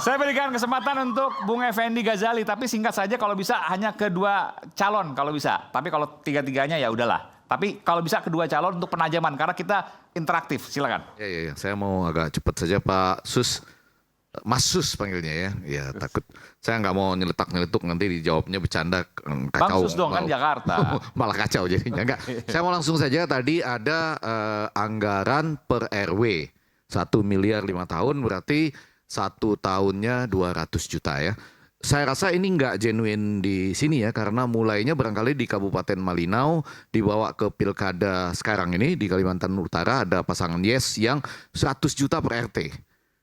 Saya berikan kesempatan untuk Bung Effendi Ghazali, tapi singkat saja kalau bisa hanya kedua calon kalau bisa. Tapi kalau tiga-tiganya ya udahlah. Tapi kalau bisa kedua calon untuk penajaman karena kita interaktif. Silakan. Ya. Saya mau agak cepat saja Pak Sus. Mas Sus panggilnya ya. Ya takut saya nggak mau nyeletuk nanti dijawabnya bercanda kacau. Bang Sus dong kan Jakarta. Malah kacau jadinya enggak. Saya mau langsung saja tadi ada anggaran per RW 1 miliar 5 tahun berarti 1 tahunnya 200 juta ya. Saya rasa ini nggak genuine di sini ya karena mulainya barangkali di Kabupaten Malinau dibawa ke pilkada sekarang ini di Kalimantan Utara ada pasangan Yes yang 100 juta per RT.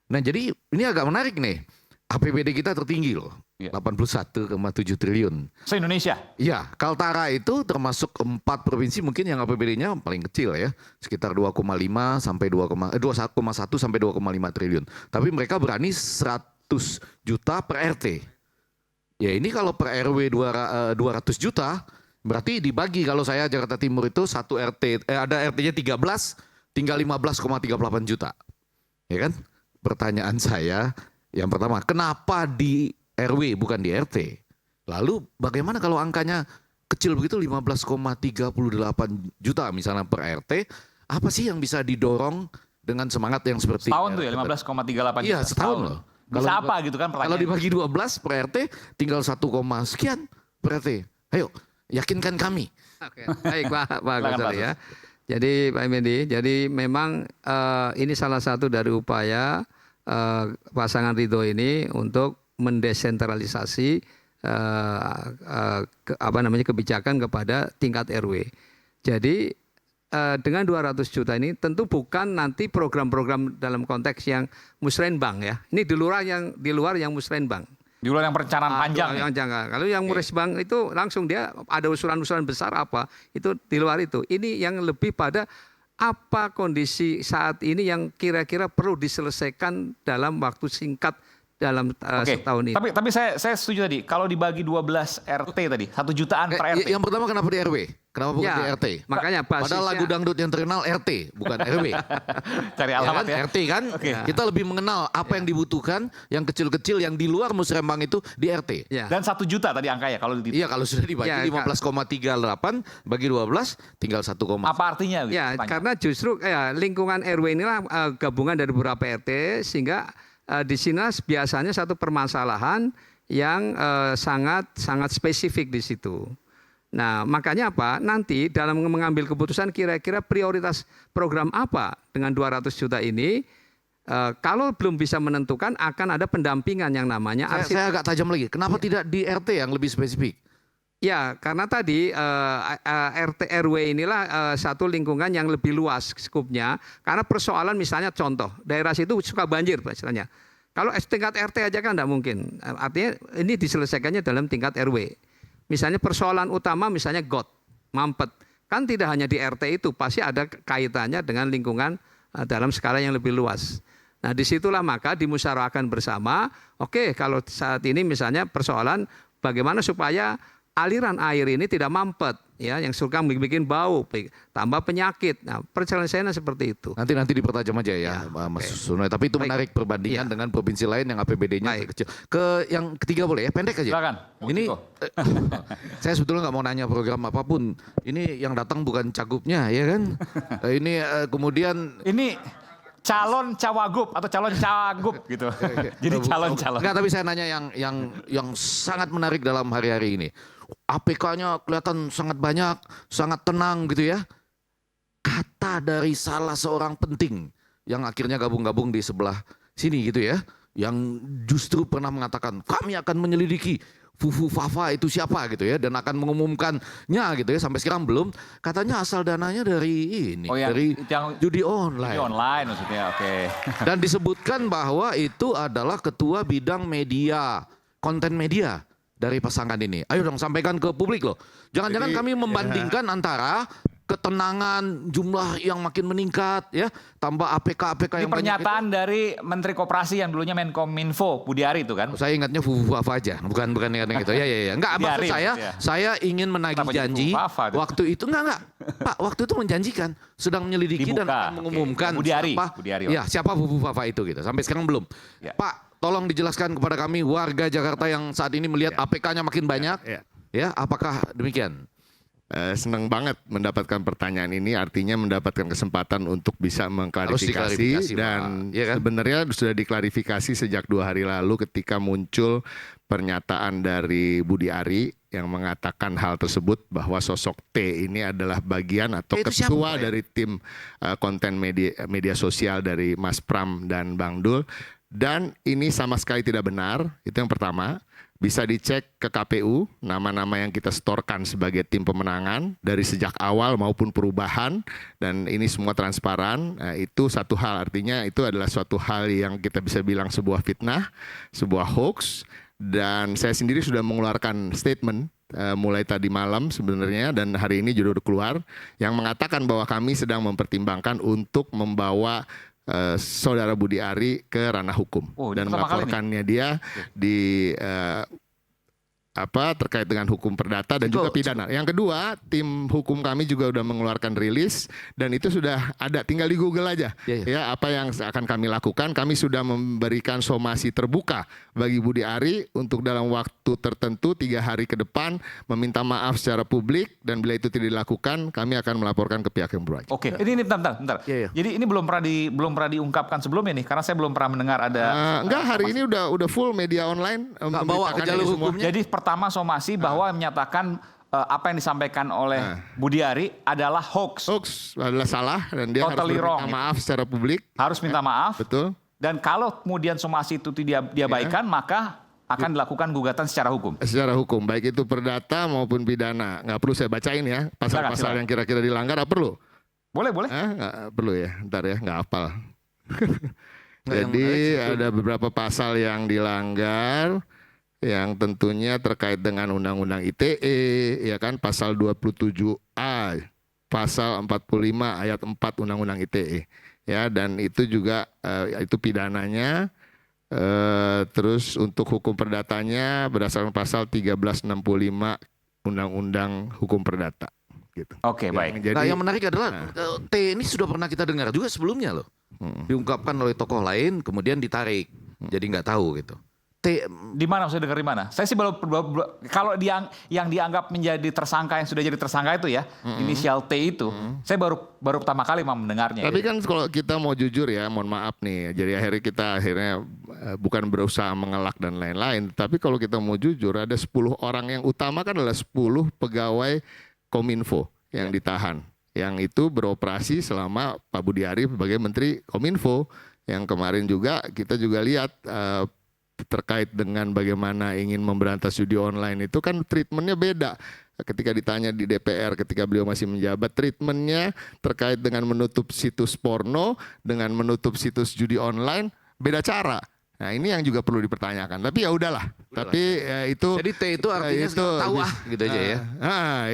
Nah jadi ini agak menarik nih. APBD kita tertinggi loh. 81,7 triliun. Se-Indonesia? Iya, Kaltara itu termasuk 4 provinsi mungkin yang APBD-nya paling kecil ya. Sekitar 2,1 sampai 2,5 triliun. Tapi mereka berani 100 juta per RT. Ya ini kalau per RW 200 juta, berarti dibagi kalau saya Jakarta Timur itu satu RT, ada RT-nya 13, tinggal 15,38 juta. Ya kan? Pertanyaan saya yang pertama, kenapa di RW bukan di RT? Lalu bagaimana kalau angkanya kecil begitu 15,38 juta misalnya per RT, apa sih yang bisa didorong dengan semangat yang seperti setahun tuh ya 15,38 juta. Iya, setahun loh. Bisa apa gitu kan pertanyaan. Kalau dibagi 12 per RT tinggal 1, sekian per RT. Ayo, yakinkan kami. Oke, baik Pak Ghazali ya. Jadi Pak Effendi, jadi memang ini salah satu dari upaya pasangan Ridho ini untuk mendesentralisasi kebijakan kepada tingkat RW. Jadi dengan 200 juta ini tentu bukan nanti program-program dalam konteks yang musrenbang ya. Ini di luar yang musrenbang. Di luar yang perencanaan panjang. Yang jangka. Kalau yang musrenbang itu langsung dia ada usulan-usulan besar apa itu di luar itu. Ini yang lebih pada apa kondisi saat ini yang kira-kira perlu diselesaikan dalam waktu singkat dalam setahun ini. Tapi saya setuju tadi kalau dibagi 12 RT tadi 1 jutaan per RT. Yang pertama kenapa di RW? Kenapa bukan di RT? Makanya basisnya, padahal lagu dangdut yang terkenal RT bukan RW. Cari alamat ya. RT kan? Kita lebih mengenal apa yang dibutuhkan, yang kecil-kecil yang di luar musrembang itu di RT. Ya. Dan 1 juta tadi angkanya kalau di. Iya kalau sudah dibagi 15,38 bagi 12 tinggal 1, apa artinya? Gitu, ya karena justru lingkungan RW inilah gabungan dari beberapa RT sehingga di sini biasanya satu permasalahan yang sangat spesifik di situ. Nah makanya apa? Nanti dalam mengambil keputusan kira-kira prioritas program apa dengan 200 juta ini, kalau belum bisa menentukan akan ada pendampingan yang namanya saya agak tajam lagi. Kenapa tidak di RT yang lebih spesifik? Ya, karena tadi RT RW inilah satu lingkungan yang lebih luas skupnya. Karena persoalan misalnya contoh, daerah situ suka banjir misalnya. Kalau tingkat RT aja kan tidak mungkin. Artinya ini diselesaikannya dalam tingkat RW. Misalnya persoalan utama misalnya got, mampet. Kan tidak hanya di RT itu, pasti ada kaitannya dengan lingkungan dalam skala yang lebih luas. Nah disitulah maka dimusyawarahkan bersama, oke kalau saat ini misalnya persoalan bagaimana supaya aliran air ini tidak mampet ya yang suka bikin bau tambah penyakit. Nah perselesaiannya seperti itu nanti dipertajam aja ya Mas Sunoy, tapi itu menarik perbandingan dengan provinsi lain yang APBD-nya kecil. Ke yang ketiga boleh ya, pendek aja. Silakan. Ini saya sebetulnya nggak mau nanya program apapun, ini yang datang bukan cagupnya ya kan. Ini kemudian ini calon cawagup atau calon cagup gitu. Jadi calon. Enggak, tapi saya nanya yang sangat menarik dalam hari-hari ini. APK-nya kelihatan sangat banyak, sangat tenang gitu ya. Kata dari salah seorang penting yang akhirnya gabung-gabung di sebelah sini gitu ya. Yang justru pernah mengatakan kami akan menyelidiki Fufu Fafa itu siapa gitu ya dan akan mengumumkannya gitu ya, sampai sekarang belum. Katanya asal dananya dari ini, dari judi online. Judi online maksudnya, oke. Dan disebutkan bahwa itu adalah ketua bidang media, konten media dari pasangan ini. Ayo dong sampaikan ke publik loh. Jangan-jangan kami membandingkan antara ketenangan jumlah yang makin meningkat ya, tambah APK yang banyak. Ini pernyataan dari Menteri Koperasi yang dulunya Menkominfo Budi Ari itu kan. Saya ingatnya Fufu Fafa aja, bukan yang gitu. Ya. Enggak, maksud saya ingin menagih janji waktu itu enggak. Pak, waktu itu menjanjikan sedang menyelidiki dan akan mengumumkan Budi Ari. Ya, siapa Fufu Fafa itu gitu. Sampai sekarang belum. Pak, tolong dijelaskan kepada kami warga Jakarta yang saat ini melihat APK-nya makin banyak. Ya, apakah demikian? Senang banget mendapatkan pertanyaan ini, artinya mendapatkan kesempatan untuk bisa mengklarifikasi diklarifikasi, dan Pak. Iya kan? sebenarnya sudah diklarifikasi sejak 2 hari lalu ketika muncul pernyataan dari Budi Ari yang mengatakan hal tersebut bahwa sosok T ini adalah bagian atau T itu ketua siapa, Pak, ya? dari tim konten media sosial dari Mas Pram dan Bang Dul, dan ini sama sekali tidak benar. Itu yang pertama. Bisa dicek ke KPU nama-nama yang kita setorkan sebagai tim pemenangan dari sejak awal maupun perubahan, dan ini semua transparan. Nah, itu satu hal, artinya itu adalah suatu hal yang kita bisa bilang sebuah fitnah, sebuah hoax, dan saya sendiri sudah mengeluarkan statement mulai tadi malam sebenarnya, dan hari ini juga udah keluar yang mengatakan bahwa kami sedang mempertimbangkan untuk membawa saudara Budi Ari ke ranah hukum dan melaporkannya dia di terkait dengan hukum perdata dan juga pidana. Yang kedua, tim hukum kami juga udah mengeluarkan rilis dan itu sudah ada, tinggal di Google aja. Ya, apa yang akan kami lakukan. Kami sudah memberikan somasi terbuka bagi Budi Ari untuk dalam waktu tertentu 3 hari ke depan meminta maaf secara publik, dan bila itu tidak dilakukan, kami akan melaporkan ke pihak yang berwajib. Oke, ini bentar. Jadi ini belum pernah diungkapkan sebelumnya nih, karena saya belum pernah mendengar ada. Enggak, hari ini udah full media online. Nggak bawa ke jalur hukumnya. Jadi pertama somasi bahwa menyatakan apa yang disampaikan oleh Budi Ari adalah hoax. Hoax adalah salah dan dia Totally harus wrong, minta maaf secara publik. Harus minta maaf. Betul. Dan kalau kemudian somasi itu diabaikan, maka akan dilakukan gugatan secara hukum. Secara hukum, baik itu perdata maupun pidana. Nggak perlu saya bacain ya pasal-pasal yang kira-kira dilanggar. Apa perlu? Boleh. Nggak perlu ya, ntar ya, nggak hafal. Jadi ada beberapa pasal yang dilanggar, yang tentunya terkait dengan Undang-Undang ITE, ya kan, pasal 27A, pasal 45 ayat 4 Undang-Undang ITE, ya, dan itu juga itu pidananya. Terus untuk hukum perdatanya berdasarkan pasal 1365 Undang-Undang Hukum Perdata. Gitu. Oke, baik. Jadi, Nah, yang menarik adalah T ini sudah pernah kita dengar juga sebelumnya loh. Diungkapkan oleh tokoh lain, kemudian ditarik. Jadi nggak tahu gitu. Di mana saya dengar di mana? Saya sih kalau yang dianggap menjadi tersangka, yang sudah jadi tersangka itu ya, inisial T itu, saya baru pertama kali mendengarnya. Tapi kan kalau kita mau jujur ya, mohon maaf nih, jadi akhirnya bukan berusaha mengelak dan lain-lain, tapi kalau kita mau jujur, ada 10 orang yang utama kan adalah 10 pegawai Kominfo yang ditahan, yang itu beroperasi selama Pak Budi Ari sebagai Menteri Kominfo, yang kemarin juga kita juga lihat terkait dengan bagaimana ingin memberantas judi online itu kan treatmentnya beda. Ketika ditanya di DPR ketika beliau masih menjabat, treatmentnya terkait dengan menutup situs porno dengan menutup situs judi online beda cara. Nah, ini yang juga perlu dipertanyakan. Tapi ya udahlah. Tapi itu. Jadi T itu artinya tahu gitu aja ya.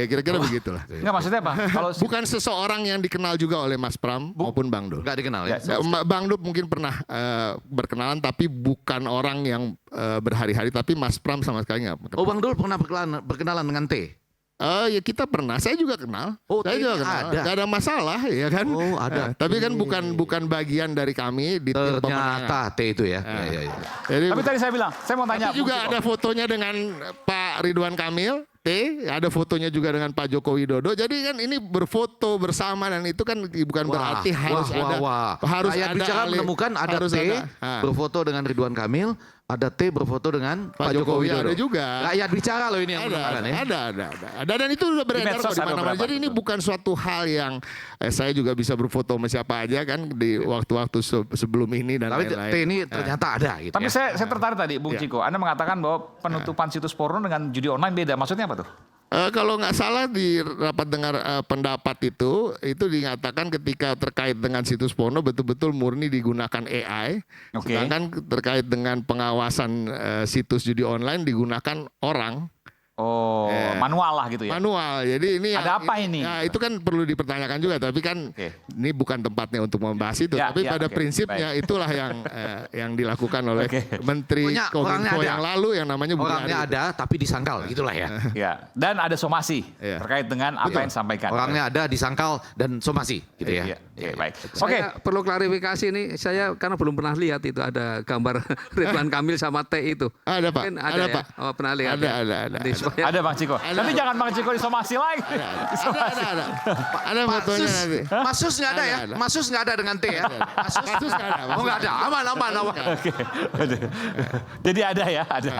Ya kira-kira begitulah. Enggak, maksudnya apa? Kalau Bukan seseorang yang dikenal juga oleh Mas Pram maupun Bang Dul. Nggak dikenal ya. Bang Dul mungkin pernah berkenalan, tapi bukan orang yang berhari-hari. Tapi Mas Pram sama sekali nggak. Oh, Bang Dul pernah berkenalan dengan T? Ya kita pernah, saya juga kenal. Oh, saya juga kenal. ada. Gak ada masalah ya kan. Oh, ada. Tapi kan bukan bagian dari kami di tim pemenangan. Ternyata T itu ya. Ya. Jadi, tapi tadi saya bilang, saya mau tanya. tapi juga ada fotonya dengan Pak Ridwan Kamil, T, ada fotonya juga dengan Pak Joko Widodo. Jadi kan ini berfoto bersama, dan itu kan bukan berarti harus ada. Harus Rakyat ada bicara menemukan ada T berfoto dengan Ridwan Kamil, ada T berfoto dengan Pak Joko Widodo. Ada juga. Rakyat bicara loh ini yang menemukan ya. Ada, dan itu sudah beredar medsos di mana-mana. Jadi ini bukan suatu hal yang saya juga bisa berfoto sama siapa aja kan di waktu-waktu sebelum ini dan Tapi lain-lain. T ini ternyata ada gitu. Tapi ya. saya tertarik tadi, Bung Ciko. Anda mengatakan bahwa penutupan situs porno dengan judi online beda. Maksudnya apa tuh? Kalau nggak salah di rapat dengar pendapat itu dinyatakan ketika terkait dengan situs porno betul-betul murni digunakan AI. Oke. Sedangkan terkait dengan pengawasan situs judi online digunakan orang. Oh, manual lah gitu ya. Manual. Jadi ini Ada apa ini? Ya, itu kan perlu dipertanyakan juga. Tapi kan ini bukan tempatnya untuk membahas itu. Ya, tapi ya, pada oke, prinsipnya itulah yang dilakukan oleh Menteri Pokoknya Kominfo orangnya yang ada. lalu yang namanya Budi Orangnya Ari. ada tapi disangkal, gitulah ya. Ya, dan ada somasi Iya. terkait dengan apa yang disampaikan. Orangnya ada, disangkal dan somasi, gitu ya. Iya, oke, baik. Oke, Saya perlu klarifikasi nih, saya karena belum pernah lihat itu ada gambar Ridwan Kamil sama T itu. Ada, Pak. Mungkin Ada, ya? Pak. Oh, pernah lihat. Ada, ya? ada. Nanti supaya- ada Bang Ciko. Nanti jangan Bang Ciko disomasi lagi. Ada. Ada fotonya nanti. Masus nggak ada ya? Ada. Masus nggak ada dengan T ya? Masus nggak ada. Oh nggak ada, aman. Oke. Jadi ada ya, ada.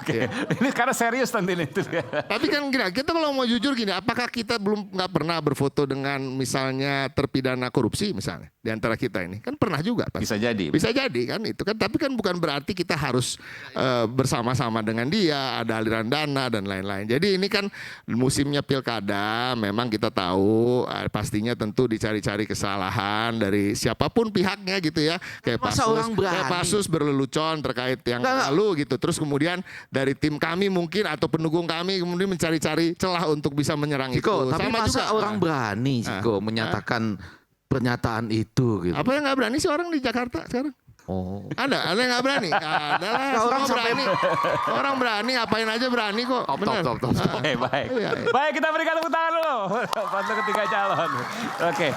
Oke. Ini karena serius nanti ini. Tapi kan kita kalau mau jujur gini, apakah kita belum nggak pernah berfoto dengan misalnya terpidana korupsi misalnya di antara kita ini? Kan pernah juga pasti. Bisa jadi. Bisa jadi kan itu kan, tapi kan bukan berarti kita harus bersama-sama dengan dia, ada aliran dana dan lain-lain. Jadi ini kan musimnya pilkada, memang kita tahu pastinya tentu dicari-cari kesalahan dari siapapun pihaknya gitu ya. Kayak Masa orang berani? Pasus berlelucon terkait yang lalu gitu. Terus kemudian dari tim kami mungkin atau pendukung kami kemudian mencari-cari celah untuk bisa menyerang Ciko, itu. tapi Sama masa juga. orang berani, Ciko, menyatakan pernyataan itu gitu. Apa yang nggak berani sih orang di Jakarta sekarang? Oh. Ada yang nggak berani? Ada lah. Nah, orang Semua sampai- berani. Orang berani, ngapain aja berani kok. Bener. Top. Oke, baik. Iya. Baik, kita berikan tepuk tangan dulu. Untuk ketiga calon. Oke.